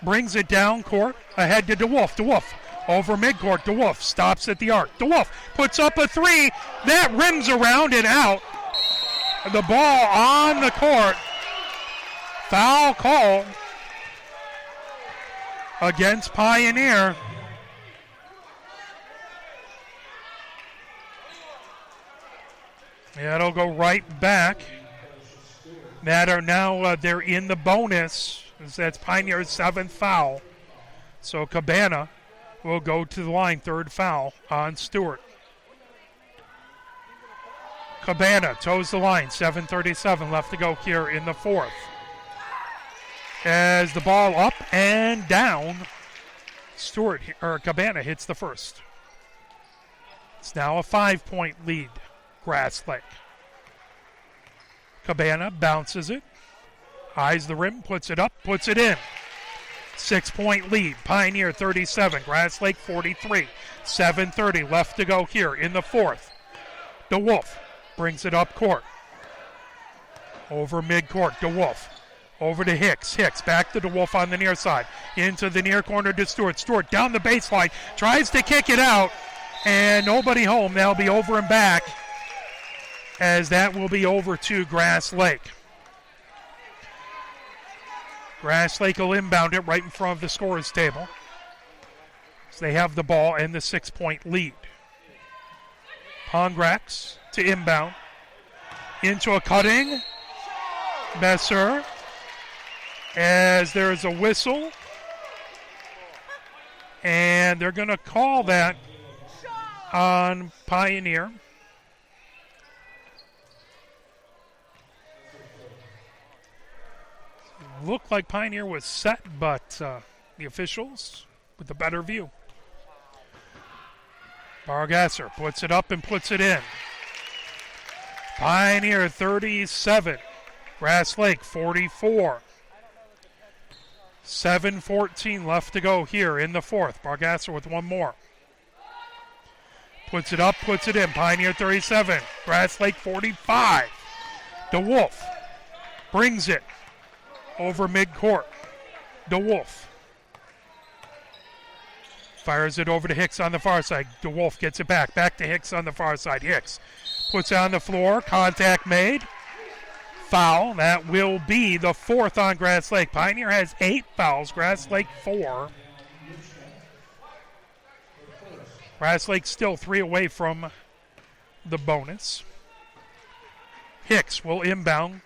Speaker 1: brings it down court, ahead to DeWolf. DeWolf over midcourt. DeWolf stops at the arc. DeWolf puts up a three. That rims around and out. The ball on the court. Foul call against Pioneer. That'll go right back. That are now they're in the bonus. That's Pioneer's 7th foul. So Cabana will go to the line, 3rd foul on Stewart. Cabana toes the line, 7:37 left to go here in the fourth. As the ball up and down, Cabana hits the first. It's now a 5-point lead, Grass Lake. Cabana bounces it, eyes the rim, puts it up, puts it in. 6-point lead, Pioneer 37, Grass Lake 43. 7:30 left to go here in the fourth. DeWolf brings it up court. Over midcourt, DeWolf. Over to Hicks. Hicks back to DeWolf on the near side. Into the near corner to Stewart. Stewart down the baseline. Tries to kick it out. And nobody home. That'll be over and back. As that will be over to Grass Lake. Grass Lake will inbound it right in front of the scorer's table. So they have the ball and the 6-point lead. Pongrax to inbound. Into a cutting. Messer. As there is a whistle. And they're going to call that on Pioneer. Looked like Pioneer was set, but the officials with the better view. Bargasser puts it up and puts it in. Pioneer 37, Grass Lake 44. 7:14 left to go here in the fourth. Bargasser with one more. Puts it up, puts it in. Pioneer 37, Grass Lake 45. DeWolf brings it over midcourt. DeWolf fires it over to Hicks on the far side. DeWolf gets it back to Hicks on the far side. Hicks puts it on the floor. Contact made. Foul. That will be the fourth on Grass Lake. Pioneer has 8 fouls. Grass Lake 4. Grass Lake still 3 away from the bonus. Hicks will inbound.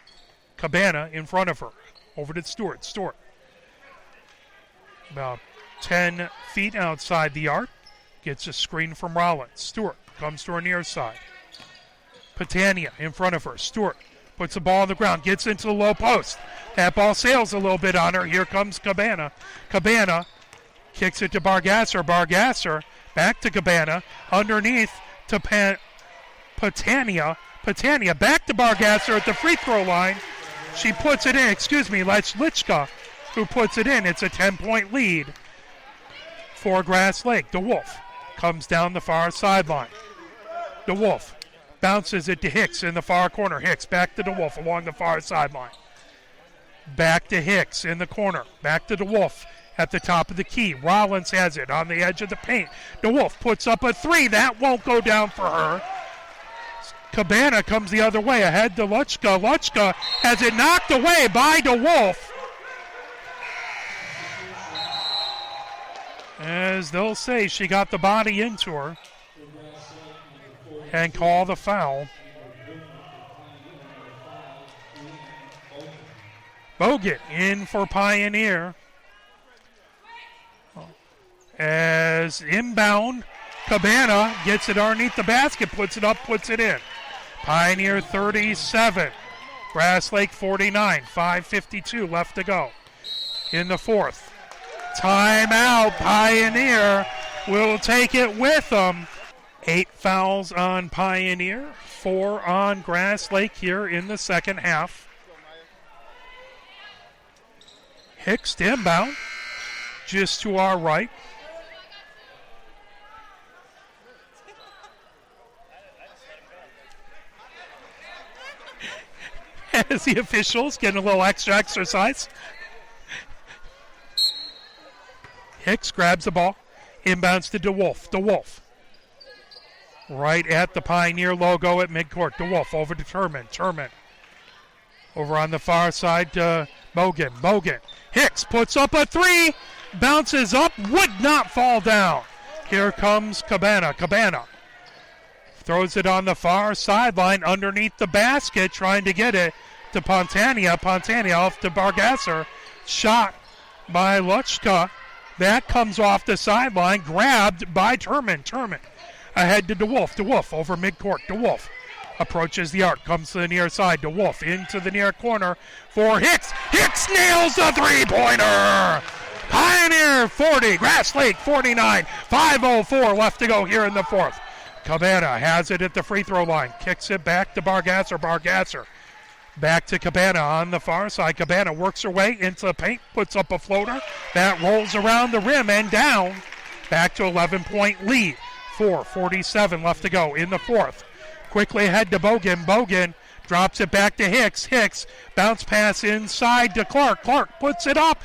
Speaker 1: Cabana in front of her. Over to Stewart. Stewart. About 10 feet outside the arc. Gets a screen from Rollins. Stewart comes to her near side. Patania in front of her. Stewart puts the ball on the ground. Gets into the low post. That ball sails a little bit on her. Here comes Cabana. Cabana kicks it to Bargasser. Bargasser back to Cabana. Underneath to Patania. Patania back to Bargasser at the free throw line. She puts it in. Lichka, who puts it in. It's a 10-point lead for Grass Lake. DeWolf comes down the far sideline. DeWolf bounces it to Hicks in the far corner. Hicks back to DeWolf along the far sideline. Back to Hicks in the corner. Back to DeWolf at the top of the key. Rollins has it on the edge of the paint. DeWolf puts up a 3. That won't go down for her. Cabana comes the other way, ahead to Luchka. Luchka has it knocked away by DeWolf. As they'll say, she got the body into her and call the foul. Bogut in for Pioneer. As inbound, Cabana gets it underneath the basket, puts it up, puts it in. Pioneer 37, Grass Lake 49, 5:52 left to go in the fourth. Timeout, Pioneer will take it with them. 8 fouls on Pioneer, 4 on Grass Lake here in the second half. Hicks to inbound, just to our right. As the officials getting a little extra exercise. Hicks grabs the ball, inbounds to DeWolf. DeWolf right at the Pioneer logo at midcourt. DeWolf over to Turman. Turman over on the far side to Bogan. Bogan. Hicks puts up a 3, bounces up, would not fall down. Here comes Cabana. Cabana throws it on the far sideline underneath the basket, trying to get it to Pontania. Pontania off to Bargasser. Shot by Luchka. That comes off the sideline, grabbed by Turman. Turman ahead to DeWolf. DeWolf over midcourt. DeWolf approaches the arc, comes to the near side. DeWolf into the near corner for Hicks. Hicks nails the three-pointer. Pioneer 40, Grass Lake 49. 5:04 left to go here in the fourth. Cabana has it at the free throw line. Kicks it back to Bargasser. Bargasser back to Cabana on the far side. Cabana works her way into the paint, puts up a floater. That rolls around the rim and down. Back to 11-point lead. 4:47 left to go in the fourth. Quickly ahead to Bogan. Bogan drops it back to Hicks. Hicks bounce pass inside to Clark. Clark puts it up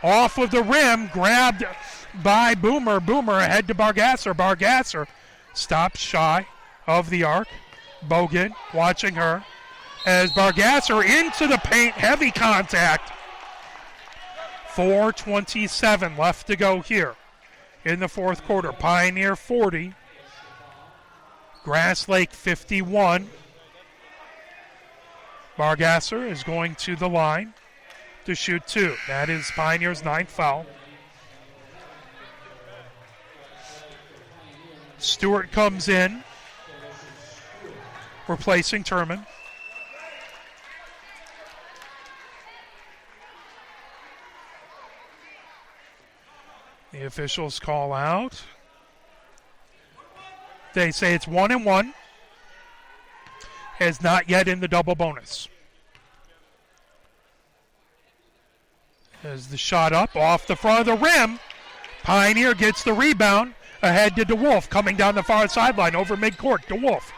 Speaker 1: off of the rim. Grabbed by Boomer. Boomer ahead to Bargasser. Bargasser stops shy of the arc. Bogan watching her as Bargasser into the paint. Heavy contact 4:27 left to go here in the fourth quarter. Pioneer 40, Grass Lake 51. Bargasser is going to the line to shoot two. That is Pioneer's ninth foul. Stewart comes in, replacing Turman. The officials call out. They say it's 1-1. As not yet in the double bonus. As the shot up off the front of the rim. Pioneer gets the rebound. Ahead to DeWolf, coming down the far sideline over midcourt. DeWolf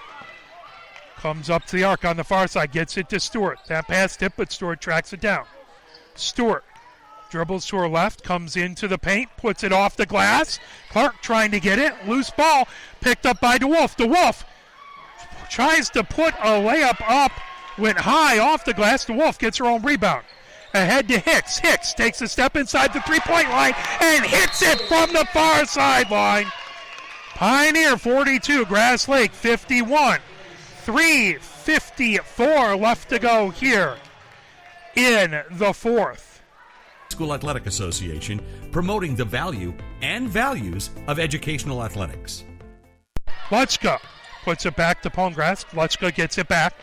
Speaker 1: comes up to the arc on the far side, gets it to Stewart. That pass tipped, but Stewart tracks it down. Stewart dribbles to her left, comes into the paint, puts it off the glass. Clark trying to get it. Loose ball, picked up by DeWolf. DeWolf tries to put a layup up, went high off the glass. DeWolf gets her own rebound. Ahead to Hicks. Hicks takes a step inside the three-point line and hits it from the far sideline. Pioneer 42, Grass Lake 51. 3:54 left to go here in the fourth.
Speaker 2: School Athletic Association, promoting the value and values of educational athletics.
Speaker 1: Lutschka puts it back to Pongratz. Lutschka gets it back.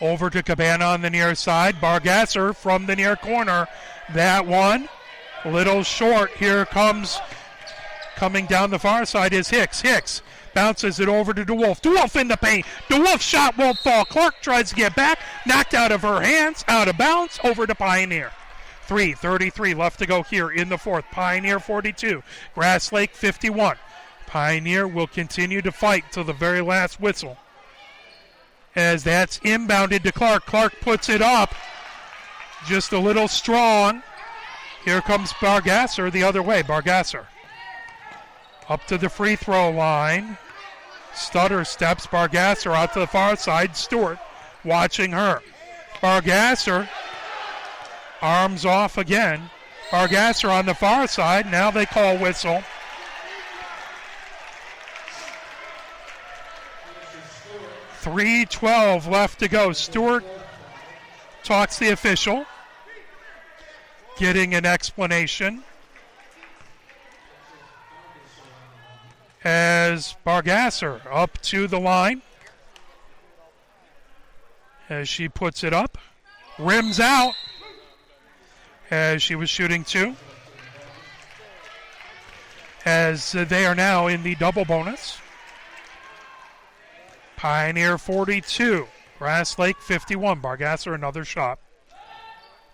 Speaker 1: Over to Cabana on the near side. Bargasser from the near corner. That one, a little short. Here comes, coming down the far side is Hicks. Hicks bounces it over to DeWolf. DeWolf in the paint. DeWolf's shot won't fall. Clark tries to get back. Knocked out of her hands. Out of bounds. Over to Pioneer. 3:33 left to go here in the fourth. Pioneer 42. Grass Lake 51. Pioneer will continue to fight till the very last whistle. As that's inbounded to Clark. Clark puts it up. Just a little strong. Here comes Bargasser the other way. Bargasser up to the free throw line. Stutter steps. Bargasser out to the far side. Stewart watching her. Bargasser arms off again. Bargasser on the far side. Now they call whistle. 3:12 left to go. Stewart talks the official, getting an explanation. As Bargasser up to the line. As she puts it up. Rims out. As she was shooting two. As they are now in the double bonus. Pioneer 42, Grass Lake 51. Bargasser another shot.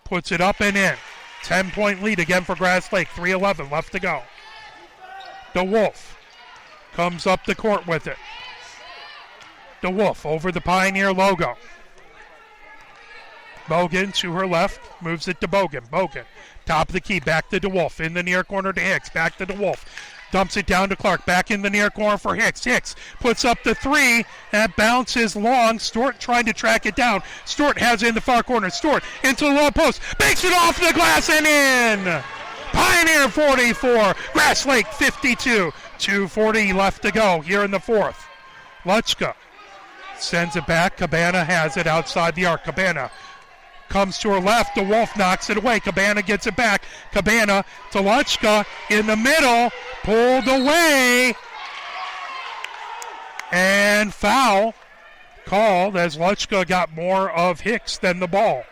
Speaker 1: Puts it up and in. 10-point lead again for Grass Lake. 3:11 left to go. DeWolf comes up the court with it. DeWolf over the Pioneer logo. Bogan to her left, moves it to Bogan. Bogan, top of the key, back to DeWolf. In the near corner to Hicks, back to DeWolf. Dumps it down to Clark. Back in the near corner for Hicks. Hicks puts up the three. That bounces long. Stewart trying to track it down. Stewart has it in the far corner. Stewart into the low post. Makes it off the glass and in. Pioneer 44. Grass Lake 52. 2:40 left to go here in the fourth. Lutschka sends it back. Cabana has it outside the arc. Cabana comes to her left. DeWolf knocks it away. Cabana gets it back. Cabana to Lutschka in the middle. Pulled away. And foul called as Lutschka got more of Hicks than the ball.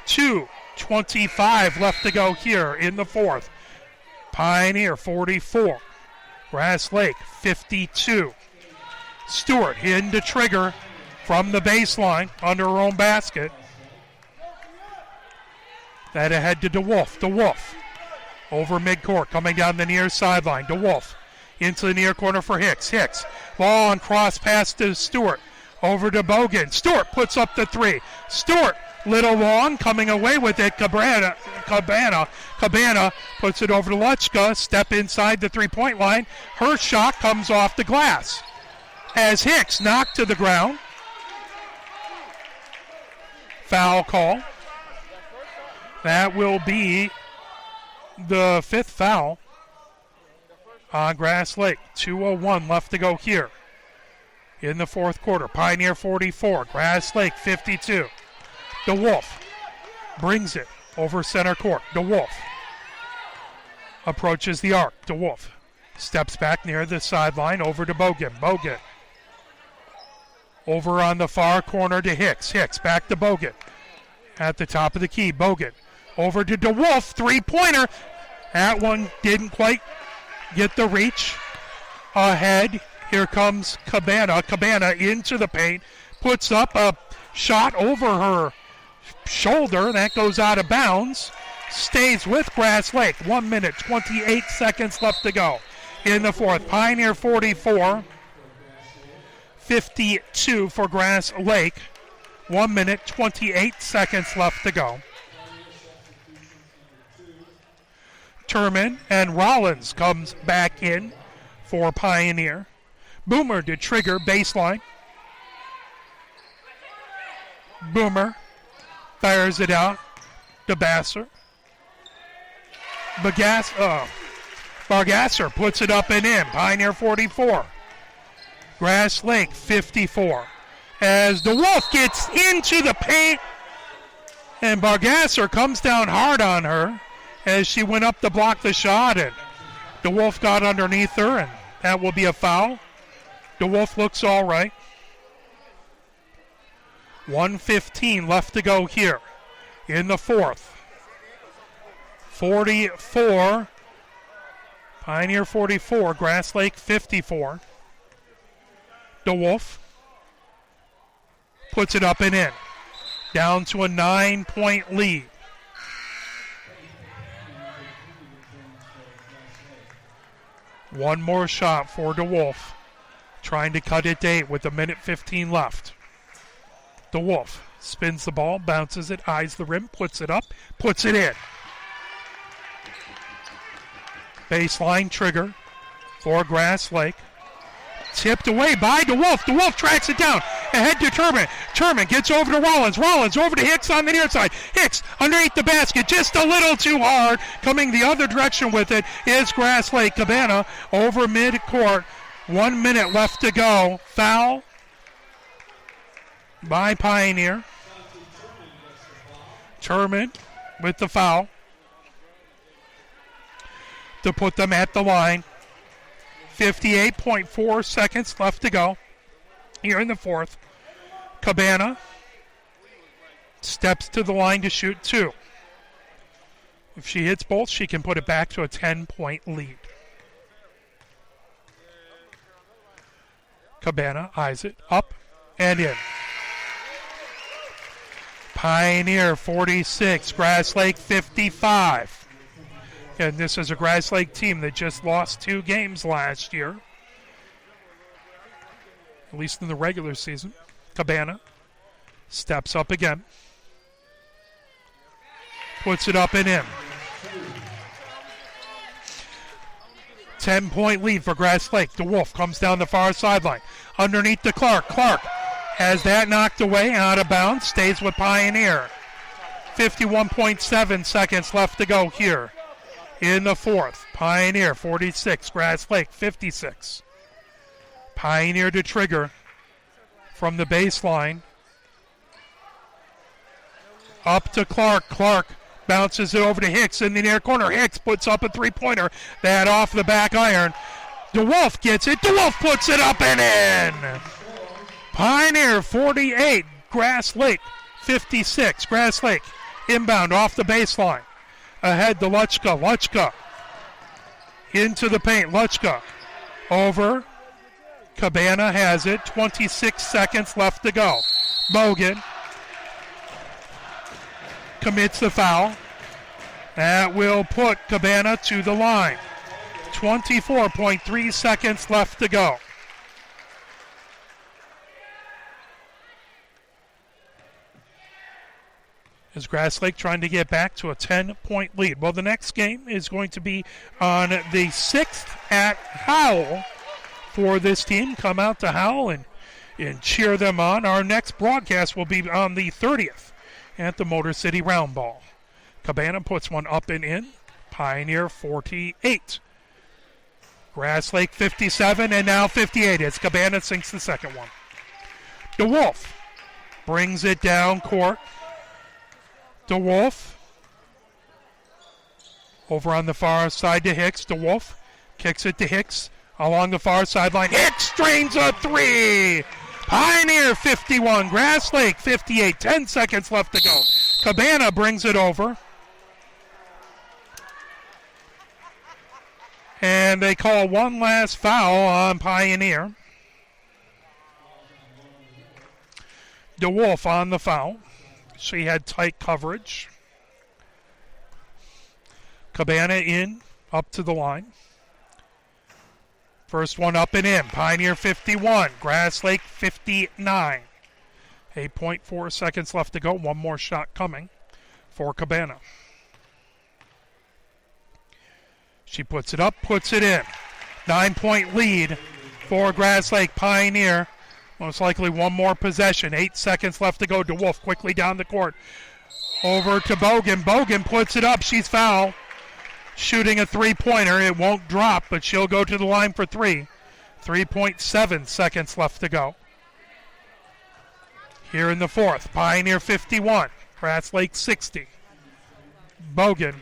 Speaker 1: 2:25 left to go here in the fourth. Pioneer 44. Grass Lake 52. Stewart into trigger from the baseline under her own basket. That ahead to DeWolf. DeWolf over midcourt, coming down the near sideline. DeWolf into the near corner for Hicks. Hicks, long cross pass to Stewart. Over to Bogan. Stewart puts up the three. Stewart, little long, coming away with it. Cabana puts it over to Lutschka. Step inside the three-point line. Her shot comes off the glass. As Hicks knocked to the ground. Foul call. That will be the 5th foul on Grass Lake. 2:01 left to go here in the 4th quarter. Pioneer 44, Grass Lake 52. DeWolf brings it over center court. DeWolf approaches the arc. DeWolf steps back near the sideline over to Bogan. Bogan over on the far corner to Hicks. Hicks back to Bogan. At the top of the key, Bogan over to DeWolf. Three-pointer. That one didn't quite get the reach. Ahead, here comes Cabana. Cabana into the paint. Puts up a shot over her shoulder. That goes out of bounds. Stays with Grass Lake. 1 minute, 28 seconds left to go in the 4th. Pioneer 44, 52 for Grass Lake. 1 minute, 28 seconds left to go. Turman and Rollins comes back in for Pioneer. Boomer to trigger baseline. Boomer fires it out to Basser. Bargasser puts it up and in. Pioneer 44. Grass Lake 54. As DeWolf gets into the paint, and Bargasser comes down hard on her as she went up to block the shot, and DeWolf got underneath her, and that will be a foul. DeWolf looks all right. 1:15 left to go here in the 4th. 44, Pioneer 44, Grass Lake 54. DeWolf puts it up and in. Down to a 9-point lead. One more shot for DeWolf. Trying to cut it to 8 with 1:15 left. DeWolf spins the ball, bounces it, eyes the rim, puts it up, puts it in. Baseline trigger for Grass Lake. Tipped away by DeWolf. DeWolf tracks it down. Ahead to Turman. Turman gets over to Rollins. Rollins over to Hicks on the near side. Hicks underneath the basket. Just a little too hard. Coming the other direction with it is Grass Lake. Cabana over midcourt. 1 minute left to go. Foul by Pioneer. Turman with the foul to put them at the line. 58.4 seconds left to go here in the 4th. Cabana steps to the line to shoot 2. If she hits both, she can put it back to a 10-point lead. Cabana eyes it up and in. Pioneer 46, Grass Lake 55. And this is a Grass Lake team that just lost 2 games last year, at least in the regular season. Cabana steps up again. Puts it up and in. 10-point lead for Grass Lake. DeWolf comes down the far sideline. Underneath to Clark. Clark has that knocked away, out of bounds, stays with Pioneer. 51.7 seconds left to go here in the 4th. Pioneer 46, Grass Lake 56. Pioneer to trigger from the baseline. Up to Clark. Clark bounces it over to Hicks in the near corner. Hicks puts up a three-pointer. That off the back iron. DeWolf gets it. DeWolf puts it up and in. Pioneer 48, Grass Lake 56. Grass Lake inbound off the baseline. Ahead to Luchka. Luchka into the paint. Luchka over. Cabana has it. 26 seconds left to go. Bogan commits the foul. That will put Cabana to the line. 24.3 seconds left to go. Is Grass Lake trying to get back to a 10-point lead? Well, the next game is going to be on the 6th at Howell for this team. Come out to Howell and cheer them on. Our next broadcast will be on the 30th at the Motor City Round Ball. Cabana puts one up and in. Pioneer 48. Grass Lake 57 and now 58. It's Cabana sinks the second one. DeWolf brings it down court. DeWolf over on the far side to Hicks. DeWolf kicks it to Hicks along the far sideline. Hicks drains a three. Pioneer 51, Grass Lake 58. 10 seconds left to go. Cabana brings it over. And they call one last foul on Pioneer. DeWolf on the foul. She had tight coverage. Cabana in, up to the line. First one up and in. Pioneer 51, Grass Lake 59. 8.4 seconds left to go. One more shot coming for Cabana. She puts it up, puts it in. 9-point lead for Grass Lake. Pioneer, most likely one more possession. 8 seconds left to go. DeWolf quickly down the court. Over to Bogan. Bogan puts it up. She's fouled. Shooting a three-pointer. It won't drop, but she'll go to the line for three. 3.7 seconds left to go. Here in the fourth. Pioneer 51. Grass Lake 60. Bogan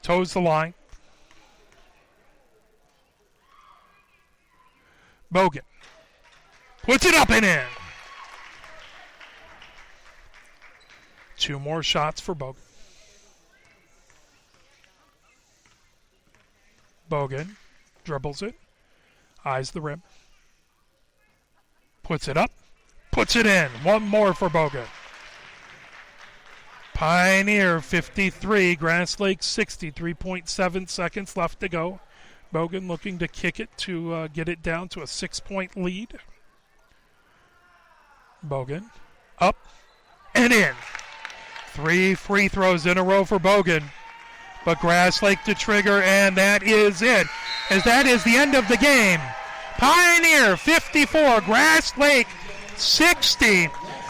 Speaker 1: toes the line. Bogan puts it up and in. Two more shots for Bogan. Bogan dribbles it, eyes the rim, puts it up, puts it in. One more for Bogan. Pioneer 53, Grass Lake 60. 3.7 seconds left to go. Bogan looking to kick it to get it down to a 6-point lead. Bogan up and in. 3 free throws in a row for Bogan. But Grass Lake to trigger, and that is it. As that is the end of the game. Pioneer 54, Grass Lake 60.